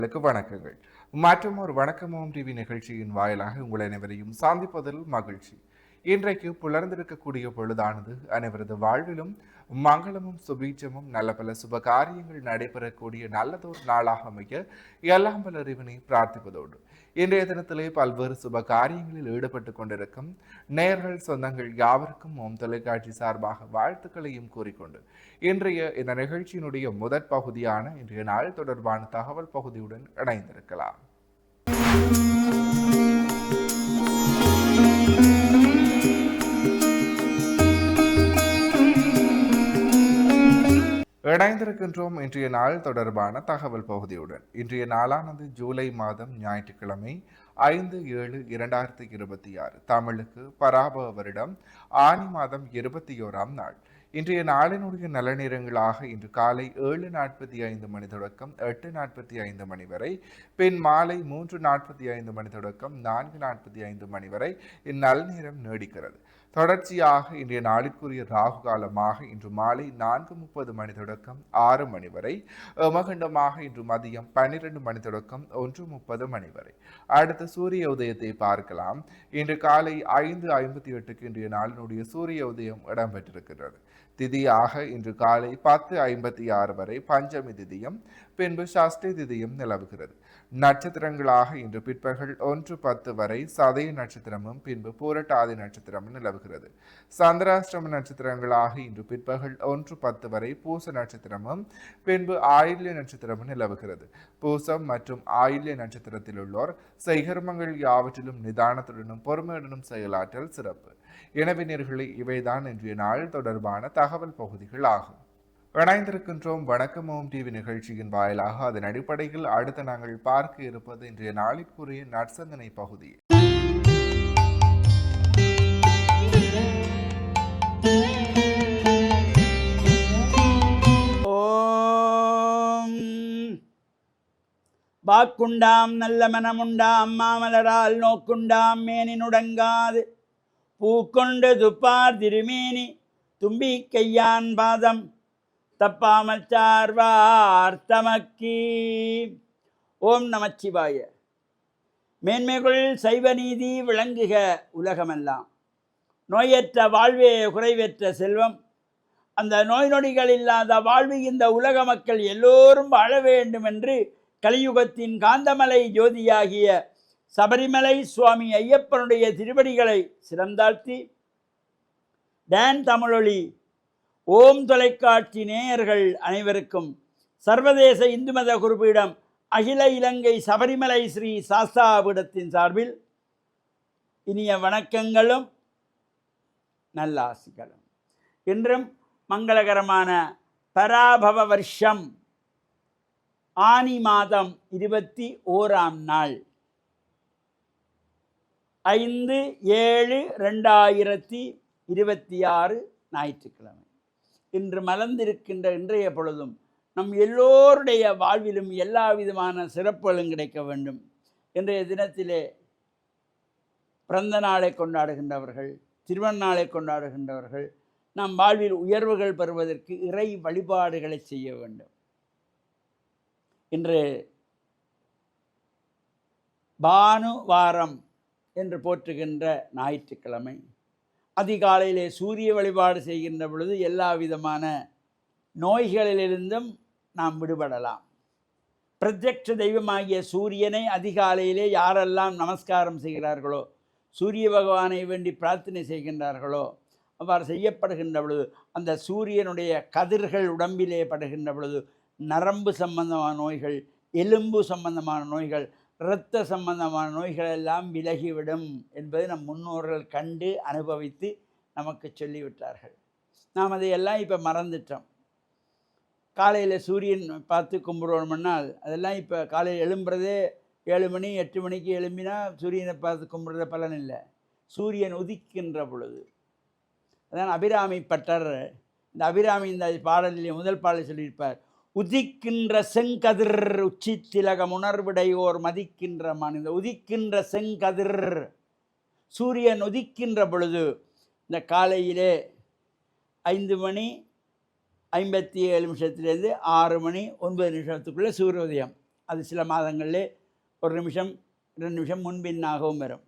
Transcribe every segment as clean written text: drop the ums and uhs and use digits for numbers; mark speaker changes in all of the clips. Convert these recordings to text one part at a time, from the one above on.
Speaker 1: வணக்கங்கள். மற்றும் ஒரு வணக்கமும் டிவி நிகழ்ச்சியின் வாயிலாக உங்கள் அனைவரையும் சந்திப்பதில் மகிழ்ச்சி. இன்றைக்கு புலர்ந்திருக்கக்கூடிய பொழுதானது அனைவரது வாழ்விலும் மங்களமும் சுபீட்சமும் நல்ல பல சுப காரியங்கள் நடைபெறக்கூடிய நல்லதொரு நாளாக அமைய எல்லாம் வல்ல இறைவனை பிரார்த்திப்பதோடு இன்றைய தினத்திலே பல்வேறு சுப காரியங்களில் ஈடுபட்டு கொண்டிருக்கும் நேயர்கள் சொந்தங்கள் யாவருக்கும் தொலைக்காட்சி சார்பாக வாழ்த்துக்களையும் கூறிக்கொண்டு இன்றைய இந்த நிகழ்ச்சியினுடைய முதற் பகுதியான இன்றைய நாள் தொடர்பான தகவல் பகுதியுடன் இணைந்திருக்கலாம். இணைந்திருக்கின்றோம் இன்றைய நாள் தொடர்பான தகவல் பகுதியுடன். இன்றைய நாளானது ஜூலை மாதம் ஞாயிற்றுக்கிழமை 5/7/2026 தமிழுக்கு பராப வருடம் ஆனி மாதம் 21ஆம் நாள். இன்றைய நாளினுடைய நல்ல நேரங்களாக இன்று காலை 7:45 மணி தொடக்கம் 8:45 மணி வரை, பின் மாலை 3:45 மணி தொடக்கம் 4:45 மணி வரை இந்நல் நேரம் நீடிக்கிறது. தொடர்ச்சியாக இன்றைய நாளிற்குரிய ராகு காலமாக இன்று மாலை 4:30 மணி தொடக்கம் 6 மணி வரை, மகண்டமாக இன்று மதியம் 12 மணி தொடக்கம் 1:30 மணி வரை. அடுத்த சூரிய உதயத்தை பார்க்கலாம். இன்று காலை 5:58க்கு இன்றைய நாளினுடைய சூரிய உதயம் இடம்பெற்றிருக்கிறது. திதியாக இன்று காலை 10:56 வரை பஞ்சமி திதியும் பின்பு சஷ்டி திதியும் நிலவுகிறது. நட்சத்திரங்களாக இன்று பிற்பகல் 1:10 வரை சதய நட்சத்திரமும் பின்பு பூரட்டாதி நட்சத்திரமும் நிலவுகிறது. சந்திராஷ்டம நட்சத்திரங்களாக இன்று பிற்பகல் 1:10 வரை பூச நட்சத்திரமும் பின்பு ஆயில்ய நட்சத்திரமும் நிலவுகிறது. பூசம் மற்றும் ஆயில்ய நட்சத்திரத்தில் உள்ளோர் செய்கர்மங்கள் யாவற்றிலும் நிதானத்துடனும் பொறுமையுடனும் செயலாற்றல் சிறப்பு. எனவே நேயர்களே, இவைதான் இன்றைய நாள் தொடர்பான தகவல் பகுதிகள் ஆகும். இணைந்திருக்கின்றோம் வணக்கமும் டிவி நிகழ்ச்சியின் வாயிலாக. அதன் அடிப்படையில் அடுத்து நாங்கள் பார்க்க இருப்பது இன்றைய நாளிற்குரிய நற்சந்தனை பகுதி.
Speaker 2: ஓம் வாக்குண்டாம் நல்ல மனமுண்டாம் மாமலரால் நோக்குண்டாம் மேனி நுடங்காது பூக்கொண்டு துப்பார் திருமேனி தும்பி கையான் பாதம் தப்பாமல் சார்வார் தமக்கி. ஓம் நமச்சிவாய. மேன்மைகள் சைவ நீதி விளங்குக உலகமெல்லாம். நோயற்ற வாழ்வே குறைவற்ற செல்வம். அந்த நோய் நொடிகள் இல்லாத வாழ்வு இந்த உலக மக்கள் எல்லோரும் வாழ வேண்டும் என்று கலியுகத்தின் காந்தமலை ஜோதியாகிய சபரிமலை சுவாமி ஐயப்பனுடைய திருவடிகளை சிறந்தாழ்த்தி டான் தமிழொலி ஓம் தொலைக்காட்சி நேயர்கள் அனைவருக்கும் சர்வதேச இந்து மத குருபீடம் அகில இலங்கை சபரிமலை ஸ்ரீ சாஸ்தாபீடத்தின் சார்பில் இனிய வணக்கங்களும் நல்லாசிகளும். இன்றும் மங்களகரமான பராபவ வருஷம் ஆனி மாதம் 21ஆம் நாள் 5/7/2026 ஞாயிற்றுக்கிழமை. இன்று மலர்ந்திருக்கின்ற இன்றைய பொழுதும் நம் எல்லோருடைய வாழ்விலும் எல்லா விதமான சிறப்புகளும் கிடைக்க வேண்டும். இன்றைய தினத்திலே பிறந்த நாளை கொண்டாடுகின்றவர்கள், திருவண்ணாளை கொண்டாடுகின்றவர்கள் நம் வாழ்வில் உயர்வுகள் பெறுவதற்கு இறை வழிபாடுகளை செய்ய வேண்டும். இன்று பானுவாரம் என்று போற்றுகின்ற ஞாயிற்றுக்கிழமை. அதிகாலையிலே சூரிய வழிபாடு செய்கின்ற பொழுது எல்லா விதமான நோய்களிலிருந்தும் நாம் விடுபடலாம். பிரத்யட்ச தெய்வமாகிய சூரியனை அதிகாலையிலே யாரெல்லாம் நமஸ்காரம் செய்கிறார்களோ, சூரிய பகவானை வேண்டி பிரார்த்தனை செய்கின்றார்களோ, அவ்வாறு செய்யப்படுகின்ற பொழுது அந்த சூரியனுடைய கதிர்கள் உடம்பிலே படுகின்ற பொழுது நரம்பு சம்பந்தமான நோய்கள், எலும்பு சம்பந்தமான நோய்கள், இரத்த சம்பந்தமான நோய்கள் எல்லாம் விலகிவிடும் என்பதை நம் முன்னோர்கள் கண்டு அனுபவித்து நமக்கு சொல்லிவிட்டார்கள். நாம் அதையெல்லாம் இப்போ மறந்துட்டோம். காலையில் சூரியன் பார்த்து கும்பிடுவோம்னால் அதெல்லாம் இப்போ காலையில் எழும்புறதே 7 மணி 8 மணிக்கு எழும்பினா சூரியனை பார்த்து கும்பிடுற பலன் இல்லை. சூரியன் உதிக்கின்ற பொழுது அதான் அபிராமி பட்டர் இந்த அபிராமி இந்த பாடலிலே முதல் பாடலில் சொல்லியிருப்பார். உதிக்கின்ற செங்கதிர் உச்சி திலகம் உணர்விடையோர் மதிக்கின்ற மனித. உதிக்கின்ற செங்கதிர் சூரியன் உதிக்கின்ற பொழுது இந்த காலையிலே 5 மணி 57 நிமிஷத்துலேருந்து 6 மணி 9 நிமிஷத்துக்குள்ளே சூரியோதயம். அது சில மாதங்களிலே 1 நிமிஷம் 2 நிமிஷம் முன்பின்னாகவும் வரும்.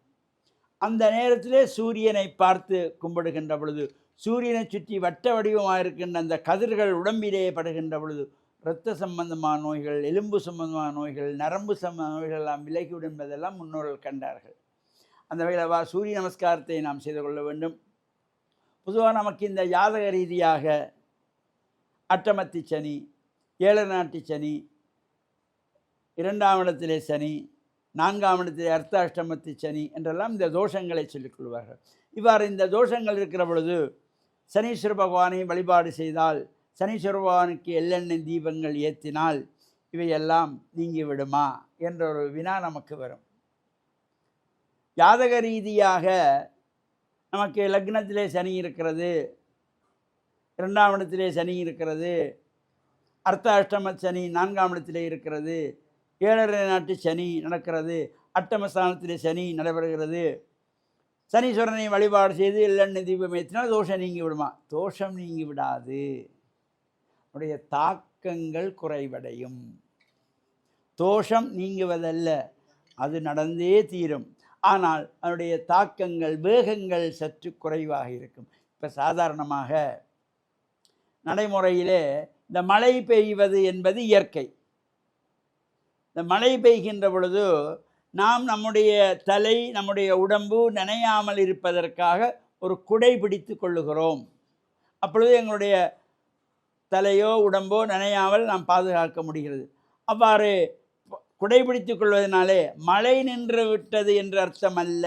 Speaker 2: அந்த நேரத்திலே சூரியனை பார்த்து கும்பிடுகின்ற பொழுது, சூரியனை சுற்றி வட்ட வடிவமாக இருக்கின்ற அந்த கதிர்கள் உடம்பிலே படுகின்ற பொழுது இரத்த சம்பந்தமான நோய்கள், எலும்பு சம்பந்தமான நோய்கள், நரம்பு சம்பந்தமான நோய்கள் எல்லாம் விலகிவிடும் என்பதெல்லாம் முன்னோர்கள் கண்டார்கள். அந்த வகையில் சூரிய நமஸ்காரத்தை நாம் செய்து கொள்ள வேண்டும். பொதுவாக நமக்கு இந்த ஜாதக ரீதியாக அட்டமத்தி சனி, ஏழரை நாட்டு சனி, 2ஆம் இடத்திலே சனி, 4ஆம் இடத்திலே அர்த்த அஷ்டமத்தி சனி என்றெல்லாம் இந்த தோஷங்களை சொல்லிக் கொள்வார்கள். இவ்வாறு இந்த தோஷங்கள் இருக்கிற பொழுது சனீஸ்வர பகவானை வழிபாடு செய்தால், சனீஸ்வர பகவானுக்கு எள்ளெண்ணெய் தீபங்கள் ஏற்றினால் இவையெல்லாம் நீங்கிவிடுமா என்ற ஒரு வினா நமக்கு வரும். ஜாதக ரீதியாக நமக்கு லக்னத்திலே சனி இருக்கிறது, 2ஆம் இடத்திலே சனி இருக்கிறது, அர்த்த அஷ்டம சனி 4ஆம் இடத்திலே இருக்கிறது, 7.5 நாட்டு சனி நடக்கிறது, அட்டமஸ்தானத்திலே சனி நடைபெறுகிறது, சனீஸ்வரனை வழிபாடு செய்து எள்ளெண்ணெய் தீபம் ஏற்றினால் தோஷம் நீங்கி விடுமா? தோஷம் நீங்கி விடாது. உடைய தாக்கங்கள் குறைவடையும். தோஷம் நீங்குவதல்ல, அது நடந்தே தீரும். ஆனால் அதனுடைய தாக்கங்கள், வேகங்கள் சற்று குறைவாக இருக்கும். இப்போ சாதாரணமாக நடைமுறையிலே இந்த மழை பெய்வது என்பது இயற்கை. இந்த மழை பெய்கின்ற பொழுது நாம் நம்முடைய தலை, நம்முடைய உடம்பு நனையாமல் இருப்பதற்காக ஒரு குடை பிடித்து கொள்ளுகிறோம். அப்பொழுது எங்களுடைய தலையோ உடம்போ நனையாமல் நாம் பாதுகாக்க முடிகிறது. அவ்வாறு குடை பிடித்து கொள்வதனாலே மழை நின்று விட்டது என்று அர்த்தம் அல்ல.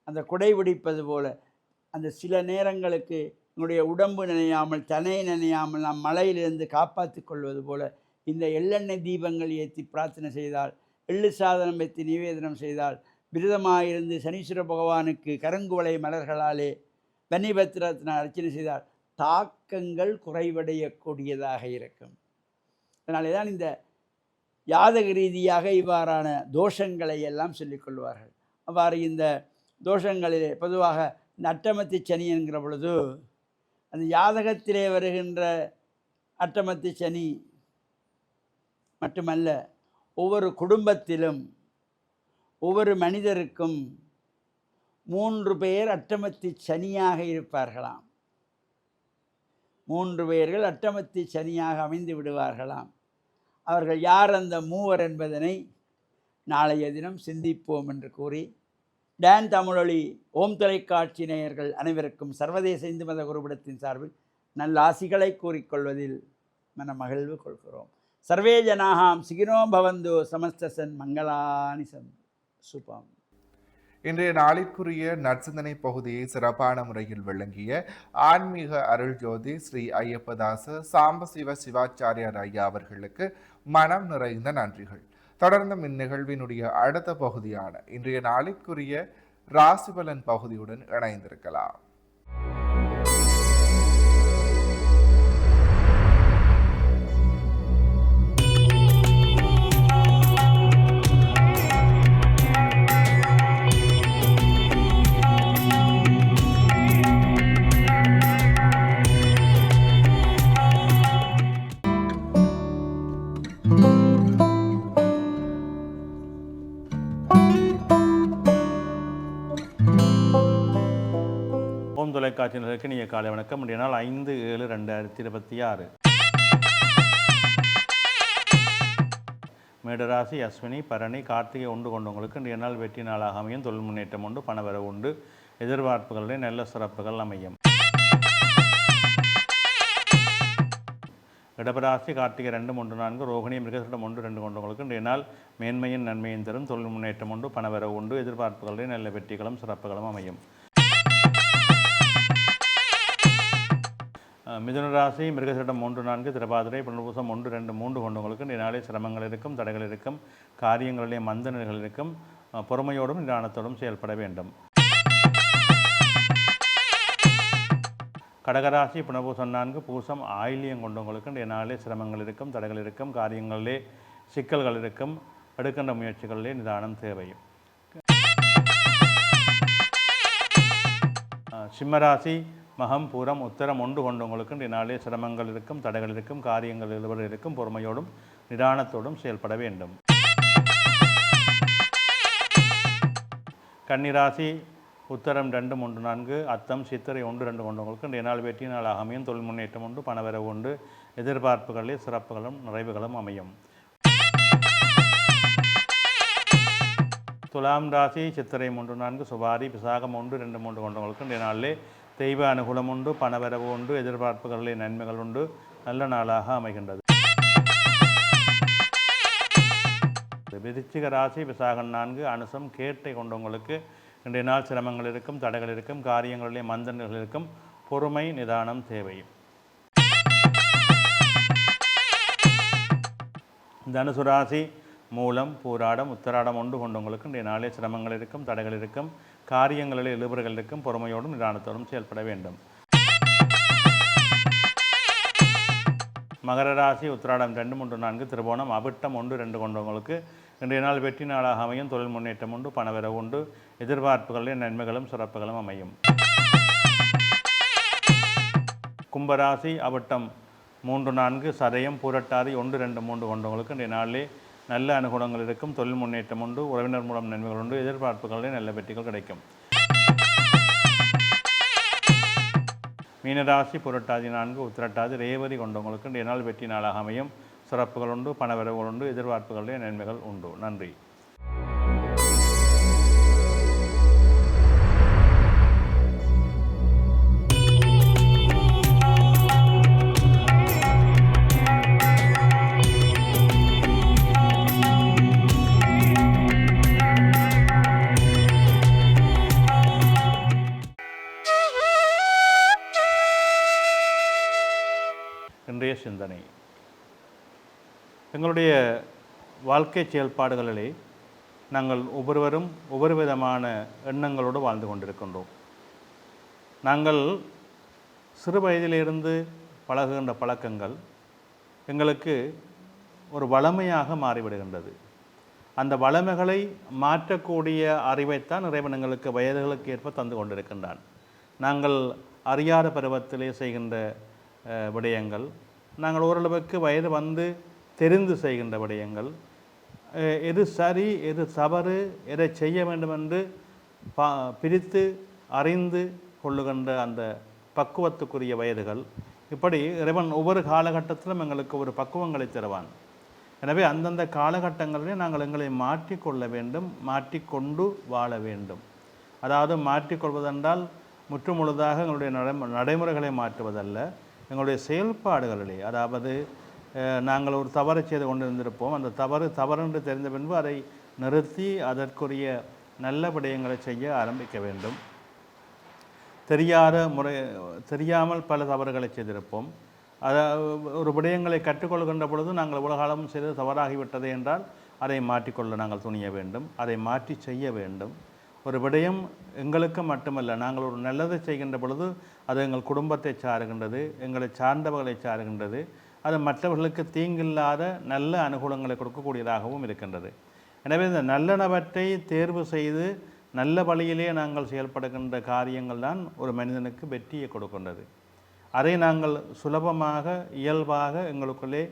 Speaker 2: அந்த குடை பிடிப்பது போல அந்த சில நேரங்களுக்கு எங்களுடைய உடம்பு நனையாமல், தலை நனையாமல் நாம் மழையிலிருந்து காப்பாற்றி கொள்வது போல இந்த எள்ளெண்ணெய் தீபங்கள் ஏற்றி பிரார்த்தனை செய்தால், எள்ளு சாதனம் வைத்து நிவேதனம் செய்தால், விரதமாயிருந்து சனீஸ்வர பகவானுக்கு கருங்குவளை மலர்களாலே பன்னிபத்திரத்தினால் அர்ச்சனை செய்தால் தாக்கங்கள் குறைவடையக்கூடியதாக இருக்கும். அதனாலே தான் இந்த ஜாதக ரீதியாக இவ்வாறான தோஷங்களை எல்லாம் சொல்லிக்கொள்வார்கள். அவ்வாறு இந்த தோஷங்களிலே பொதுவாக இந்த அட்டமத்தி சனி என்கிற பொழுது அந்த ஜாதகத்திலே வருகின்ற அட்டமத்தி சனி மட்டுமல்ல, ஒவ்வொரு குடும்பத்திலும் ஒவ்வொரு மனிதருக்கும் 3 பேர் அட்டமத்தி சனியாக இருப்பார்களாம். 3 பேர்கள் அட்டமத்தி சனியாக அமைந்து விடுவார்களாம். அவர்கள் யார் அந்த 3 என்பதனை நாளைய தினம் சிந்திப்போம் என்று கூறி, டான் தமிழொலி ஓம் தொலைக்காட்சி நேயர்கள் அனைவருக்கும் சர்வதேச இந்து மத குருபடத்தின் சார்பில் நல்ல ஆசிகளை கூறிக்கொள்வதில் மன மகிழ்வு கொள்கிறோம். சர்வே ஜனாகாம் சிகினோ பவந்து சமஸ்தசன் மங்களானி சுபம்.
Speaker 1: இன்றைய நாளிற்குரிய நற்சிந்தனை பகுதியை சிறப்பான முறையில் வழங்கிய ஆன்மீக அருள் ஜோதி ஸ்ரீ ஐயப்பதாச சாம்பசிவ சிவாச்சாரியார் ஐயா அவர்களுக்கு மனம் நிறைந்த நன்றிகள். தொடர்ந்தும் இந்நிகழ்வினுடைய அடுத்த பகுதியான இன்றைய நாளிற்குரிய ராசிபலன் பகுதியுடன் இணைந்திருக்கலாம்.
Speaker 3: தொலைக்காட்சியினருக்கு இனிய காலை வணக்கம். இன்றைய நாள் 5/7/2026. மேடராசி, அஸ்வினி, பரணி, கார்த்திகை ஒன்று கொண்டவங்களுக்கு இன்றைய நாள் வெற்றி நாளாக அமையும். தொழில் முன்னேற்றம் உண்டு, பணவரவு உண்டு, எதிர்பார்ப்புகளிலே நல்ல சிறப்புகள் அமையும். இடபராசி, கார்த்திகை 2, 3, 4, ரோகிணி, மிருகசீரிடம் 1, 2 கொண்டவங்களுக்கு இன்றைய நாள் மேன்மையின் நன்மையின் தரும். தொழில் முன்னேற்றம் உண்டு, பணவரவு உண்டு, எதிர்பார்ப்புகளிலே நல்ல வெற்றிகளும் சிறப்புகளும் அமையும். மிதுனராசி, மிருகசீரிடம் 3, 4, திருவாதிரை, புனர்பூசம் 1, 2, 3 கொண்டவங்களுக்கு இன்றைய நாளே சிரமங்கள் இருக்கும், தடைகள் இருக்கும், காரியங்களிலே மந்த நிலைகள் இருக்கும். பொறுமையோடும் நிதானத்தோடும் செயல்பட வேண்டும். கடகராசி, புனர்பூசம் 4, பூசம், ஆயில்யம் கொண்டவங்களுக்கு இன்றைய நாளே சிரமங்கள் இருக்கும், தடைகள் இருக்கும், காரியங்களிலே சிக்கல்கள் இருக்கும், எடுக்கின்ற முயற்சிகளிலே நிதானம் தேவை. சிம்மராசி, மகம், பூரம், உத்தரம் 1 கொண்டவங்களுக்கு இன்றைய நாளே சிரமங்கள் இருக்கும், தடைகள் இருக்கும், காரியங்கள் எழுபது இருக்கும், பொறுமையோடும் நிதானத்தோடும் செயல்பட வேண்டும். கன்னிராசி உத்தரம் 2, 3, 4, அத்தம், சித்திரை 1, 2 கொண்டவங்களுக்கு இன்றைய நாள் வெற்றி நாளாக அமையும். தொழில் முன்னேற்றம் உண்டு, பணவரவு உண்டு, எதிர்பார்ப்புகளில் சிறப்புகளும் நிறைவுகளும் அமையும். துலாம் ராசி சித்திரை 3, 4, சுபாரி, விசாகம் 1, 2, 3 கொண்டவங்களுக்கு இன்றைய நாளிலே தெய்வ அனுகூலம் உண்டு, பணவரவு உண்டு, எதிர்பார்ப்புகளிலே நன்மைகள் உண்டு, நல்ல நாளாக அமைகின்றது. விருச்சிக ராசி விசாகம் 4, அனுசம், கேட்டை கொண்டவங்களுக்கு இன்றைய நாள் சிரமங்கள் இருக்கும், தடைகள் இருக்கும், காரியங்களிலே மந்தங்கள் இருக்கும், பொறுமை நிதானம் தேவை. தனுசு ராசி மூலம், பூராடம், உத்தராடம் 1 கொண்டவங்களுக்கு இன்றைய நாளே சிரமங்கள் இருக்கும், தடைகள் இருக்கும், காரியங்களிலே இழுபறுகள் இருக்கும், பொறுமையோடும் நிதானத்தோடும் செயல்பட வேண்டும். மகர ராசி உத்திராடம் 2, 3, 4, திருவோணம், அவிட்டம் 1, 2 கொண்டவங்களுக்கு இன்றைய நாள் வெற்றி நாளாக அமையும். தொழில் முன்னேற்றம் உண்டு, பணவரவு உண்டு, எதிர்பார்ப்புகளில் நன்மைகளும் சிறப்புகளும் அமையும். கும்பராசி அவிட்டம் 3, 4, சதயம், பூரட்டாதி 1, 2, 3 கொண்டவங்களுக்கு இன்றைய நாளிலே நல்ல அனுகூலங்கள் இருக்கும், தொழில் முன்னேற்றம் உண்டு, உறவினர் மூலம் நன்மைகள் உண்டு, எதிர்பார்ப்புகளில் நல்ல வெற்றிகள் கிடைக்கும். மீனராசி புரட்டாதி 4, உத்திரட்டாதி, ரேவதி கொண்டவங்களுக்கு இன்றைய நாள் வெற்றி நாளாக அமையும். சிறப்புகள் உண்டு, பணவரவுகள் உண்டு, எதிர்பார்ப்புகளிலே நன்மைகள் உண்டு. நன்றி. இன்றைய சிந்தனை. எங்களுடைய வாழ்க்கை செயல்பாடுகளிலே நாங்கள் ஒவ்வொருவரும் ஒவ்வொரு விதமான எண்ணங்களோடு வாழ்ந்து கொண்டிருக்கின்றோம். நாங்கள் சிறு வயதிலிருந்து பழகுகின்ற பழக்கங்கள் எங்களுக்கு ஒரு வளமையாக மாறிவிடுகின்றது. அந்த வளமைகளை மாற்றக்கூடிய அறிவைத்தான் இறைவன் எங்களுக்கு வயதுகளுக்கு ஏற்ப தந்து கொண்டிருக்கின்றான். நாங்கள் அறியாத பருவத்திலே செய்கின்ற விடயங்கள், நாங்கள் ஓரளவுக்கு வயது வந்து தெரிந்து செய்கின்ற விடயங்கள், எது சரி எது தவறு, எதை செய்ய வேண்டும் என்று பிரித்து அறிந்து கொள்ளுகின்ற அந்த பக்குவத்துக்குரிய வயதுகள், இப்படி இறைவன் ஒவ்வொரு காலகட்டத்திலும் எங்களுக்கு ஒரு பக்குவங்களை தருவான். எனவே அந்தந்த காலகட்டங்களிலே நாங்கள் எங்களை மாற்றிக்கொள்ள வேண்டும், மாற்றிக்கொண்டு வாழ வேண்டும். அதாவது மாற்றிக்கொள்வதென்றால் முற்றுமுழுதாக எங்களுடைய நடைமுறைகளை மாற்றுவதல்ல, எங்களுடைய செயல்பாடுகளிலே, அதாவது நாங்கள் ஒரு தவறை செய்து கொண்டிருந்திருப்போம், அந்த தவறென்று தெரிந்த பின்பு அதை நிறுத்தி அதற்குரிய நல்ல விடயங்களை செய்ய ஆரம்பிக்க வேண்டும். தெரியாமல் பல தவறுகளை செய்திருப்போம். ஒரு விடயங்களை கற்றுக்கொள்கின்ற பொழுது நாங்கள் உலகாலம் செய்து தவறாகிவிட்டது என்றால் அதை மாற்றிக்கொள்ள நாங்கள் துணிய வேண்டும், அதை மாற்றி செய்ய வேண்டும். ஒரு விடயம் எங்களுக்கு மட்டுமல்ல, நாங்கள் ஒரு நல்லதை செய்கின்ற பொழுது அது எங்கள் குடும்பத்தை சாருகின்றது, எங்களை சார்ந்தவர்களை சாருகின்றது, அது மற்றவர்களுக்கு தீங்கில்லாத நல்ல அனுகூலங்களை கொடுக்கக்கூடியதாகவும் இருக்கின்றது. எனவே இந்த நல்லனவற்றை தேர்வு செய்து நல்ல வழியிலே நாங்கள் செயல்படுகின்ற காரியங்கள் தான் ஒரு மனிதனுக்கு வெற்றியை கொடுக்கின்றது. அதை நாங்கள் சுலபமாக இயல்பாக எங்களுக்குள்ளே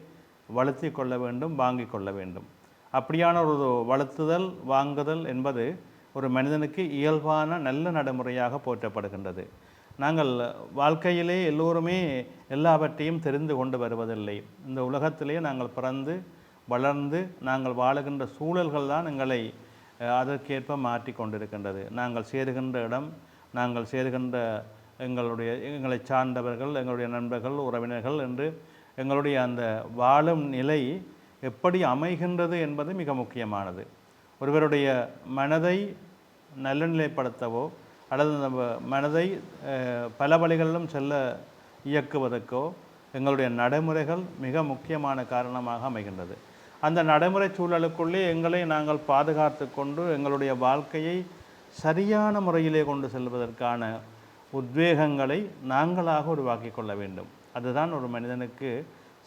Speaker 3: வளர்த்தி கொள்ள வேண்டும், வாங்கி கொள்ள வேண்டும். அப்படியான ஒரு வளர்த்துதல் வாங்குதல் என்பது ஒரு மனிதனுக்கு இயல்பான நல்ல நடைமுறையாக போற்றப்படுகின்றது. நாங்கள் வாழ்க்கையிலே எல்லோருமே எல்லாவற்றையும் தெரிந்து கொண்டு வருவதில்லை. இந்த உலகத்திலே நாங்கள் பிறந்து வளர்ந்து நாங்கள் வாழுகின்ற சூழல்கள் தான் எங்களை அதற்கேற்ப மாற்றி கொண்டிருக்கின்றது. நாங்கள் சேருகின்ற இடம், நாங்கள் சேருகின்ற எங்களை சார்ந்தவர்கள், எங்களுடைய நண்பர்கள், உறவினர்கள் என்று எங்களுடைய அந்த வாழும் நிலை எப்படி அமைகின்றது என்பது மிக முக்கியமானது. ஒருவருடைய மனதை நல்லநிலைப்படுத்தவோ அல்லது நம்ம மனதை பல வழிகளிலும் செல்ல இயக்குவதற்கோ எங்களுடைய நடைமுறைகள் மிக முக்கியமான காரணமாக அமைகின்றது. அந்த நடைமுறை சூழலுக்குள்ளே எங்களை நாங்கள் பாதுகாத்து கொண்டு எங்களுடைய வாழ்க்கையை சரியான முறையிலே கொண்டு செல்வதற்கான உத்வேகங்களை நாங்களாக உருவாக்கி கொள்ள வேண்டும். அதுதான் ஒரு மனிதனுக்கு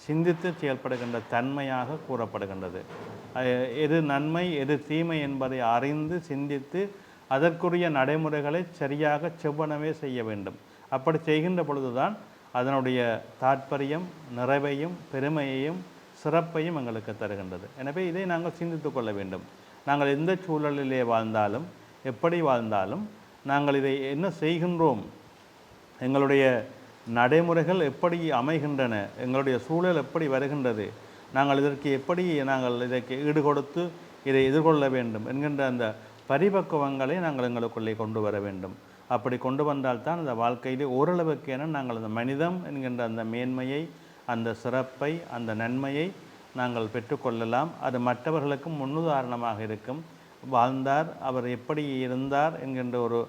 Speaker 3: சிந்தித்து செயல்படுகின்ற தன்மையாக கூறப்படுகின்றது. எது நன்மை எது தீமை என்பதை அறிந்து சிந்தித்து அதற்குரிய நடைமுறைகளை சரியாக செவ்வனவே செய்ய வேண்டும். அப்படி செய்கின்ற பொழுதுதான் அதனுடைய தாற்பயம், நிறைவையும் பெருமையையும் சிறப்பையும் எங்களுக்கு தருகின்றது. எனவே இதை நாங்கள் சிந்தித்து கொள்ள வேண்டும். நாங்கள் எந்த சூழலிலே வாழ்ந்தாலும் எப்படி வாழ்ந்தாலும் நாங்கள் இதை என்ன செய்கின்றோம், எங்களுடைய நடைமுறைகள் எப்படி அமைகின்றன, எங்களுடைய சூழல் எப்படி வருகின்றது, நாங்கள் இதற்கு எப்படி இதற்கு ஈடுகொடுத்து இதை எதிர்கொள்ள வேண்டும் என்கின்ற அந்த பரிபக்குவங்களை நாங்கள் எங்களுக்குள்ளே கொண்டு வர வேண்டும். அப்படி கொண்டு வந்தால்தான் அந்த வாழ்க்கையிலே ஓரளவுக்கேன நாங்கள் அந்த மனிதம் என்கின்ற அந்த மேன்மையை, அந்த சிறப்பை, அந்த நன்மையை நாங்கள் பெற்றுக்கொள்ளலாம். அது மற்றவர்களுக்கும் முன்னுதாரணமாக இருக்கும். வாழ்ந்தார், அவர் எப்படி இருந்தார் என்கின்ற ஒரு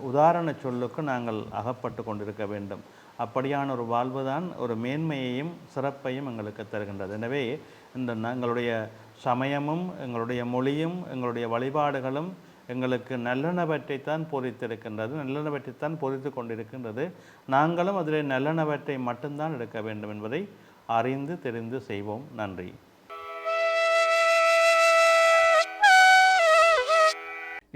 Speaker 3: உதாரண சொல்லுக்கு நாங்கள் அகப்பட்டு கொண்டிருக்க வேண்டும். அப்படியான ஒரு வாழ்வு தான் ஒரு மேன்மையையும் சிறப்பையும் எங்களுக்கு தருகின்றது. எனவே எங்களுடைய சமயமும் எங்களுடைய மொழியும் எங்களுடைய வழிபாடுகளும் எங்களுக்கு நல்லனவற்றைத்தான் போதித்திருக்கின்றது, நல்லனவற்றைத்தான் போதித்து கொண்டிருக்கின்றது. நாங்களும் அதில் நல்லனவற்றை மட்டும்தான் எடுக்க வேண்டும் என்பதை அறிந்து தெரிந்து செய்வோம். நன்றி.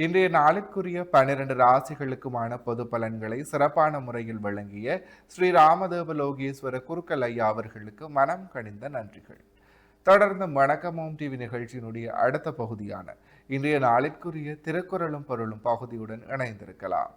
Speaker 1: இன்றைய நாளுக்குரிய 12 ராசிகளுக்குமான பொது பலன்களை சிறப்பான முறையில் வழங்கிய ஸ்ரீ ராமதேவ லோகேஸ்வர குருக்கள் ஐயா அவர்களுக்கு மனம் கனிந்த நன்றிகள். தொடர்ந்து வணக்கமோம் டிவி நிகழ்ச்சியினுடைய அடுத்த பகுதியான இன்றைய நாளிற்குரிய திருக்குறளும் பொருளும் பகுதியுடன் இணைந்திருக்கலாம்.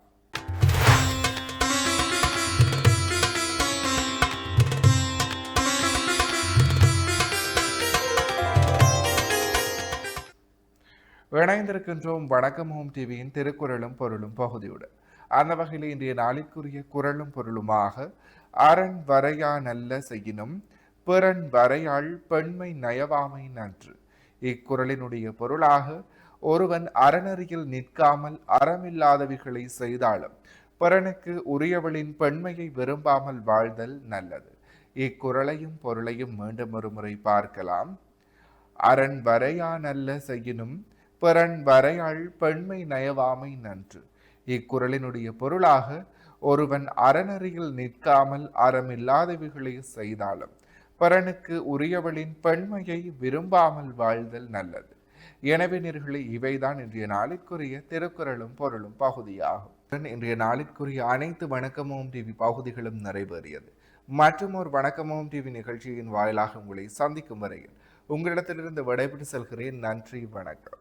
Speaker 1: இணைந்திருக்கின்றோம் வணக்கம் ஹோம் டிவியின் திருக்குறளும் பொருளும் பகுதியுடன். அந்த வகையில் இன்றைய நாளிற்குரிய குறளும் பொருளுமாக அரண் வரையா நல்ல செய்யினும் பிறன் வரையாள் பெண்மை நயவாமை நன்று. இக்குறளினுடைய பொருளாக ஒருவன் அறநெறியில் நிற்காமல் அறமில்லாதவைகளை செய்தாலும் பிறனுக்கு உரியவளின் பெண்மையை விரும்பாமல் வாழ்தல் நல்லது. இக்குறளையும் பொருளையும் மீண்டும் ஒரு முறை பார்க்கலாம். அரண் வரையா நல்ல செய்யினும் பிறன் வரையாள் பெண்மை நயவாமை நன்று. இக்குறளினுடைய பொருளாக ஒருவன் அறநெறியில் நிற்காமல் அறமில்லாதவைகளை செய்தாலும் பிறனுக்கு உரியவளின் பெண்மையை விரும்பாமல் வாழ்தல் நல்லது. எனவே நேயர்களே, இவைதான் இன்றைய நாளிற்குரிய திருக்குறளும் பொருளும் பகுதியாகும். இன்றைய நாளிற்குரிய அனைத்து வணக்கமோம் டிவி பகுதிகளும் நிறைவேறியது. மற்றும் ஒரு வணக்கமோம் டிவி நிகழ்ச்சியின் வாயிலாக உங்களை சந்திக்கும் வரையில் உங்களிடத்திலிருந்து விடைபெற்று செல்கிறேன். நன்றி, வணக்கம்.